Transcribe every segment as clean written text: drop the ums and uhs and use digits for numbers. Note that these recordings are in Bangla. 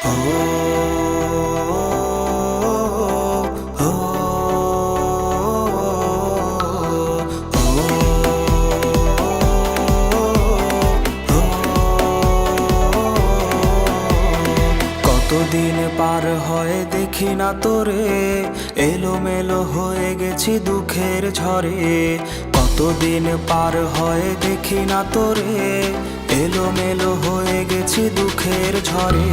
কতদিন পার হয় দেখি না তোরে, এলোমেলো হয়ে গেছি দুঃখের ঝড়ে। কতদিন পার হয় দেখি না তোরে, এলোমেলো হয়ে গেছি দুঃখের ঝড়ে।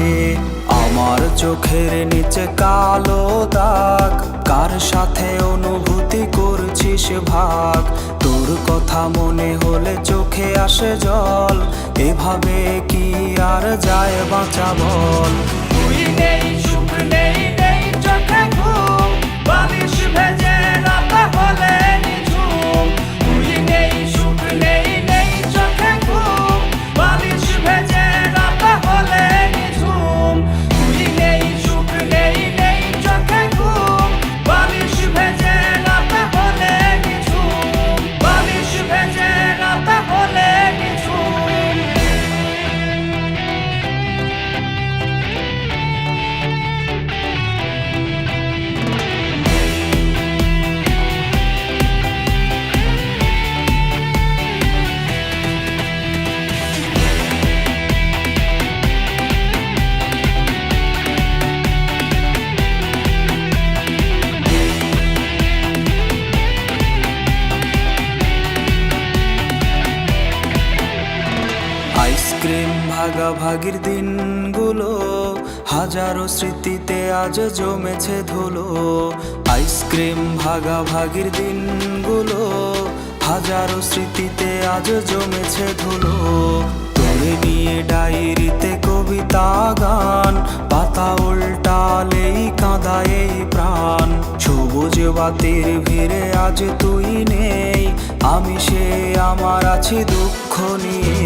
আমার চোখের নিচে কালো দাগ, কার সাথে অনুভূতি করছিস ভাগ। তোর কথা মনে হলে চোখে আসে জল, এভাবে কি আর যায় বাঁচা বল। তুই নেই, সুখ নেই, নেই চোখে ঘুম, বালিশ ভেজে রাত হলে নিঝুম। তুই নেই, সুখ নেই, নেই চোখে ঘুম, বালিশ ভেজে রাত হলে নিঝুম। তুই নেই, সুখ নেই, নেই চোখে ঘুম, বালিশ ভেজে রাত হলে নিঝুম। বালিশ ভেজে রাত হলে নিঝুম। আইসক্রিম ভাগাভাগির দিনগুলো হাজারো স্মৃতিতে আজ জমেছে ধুলো। আইসক্রিম ভাগাভাগির দিনগুলো হাজারো স্মৃতিতে আজ জমেছে ধুলো। তোরে নিয়ে ডায়েরিতে কবিতা গান, পাতা উল্টালেই কাঁদায় এই প্রাণ। সবুজ বাতির ভিড়ে আজ তুই নেই, আমি সে আমার আছি দুঃখ নিয়ে।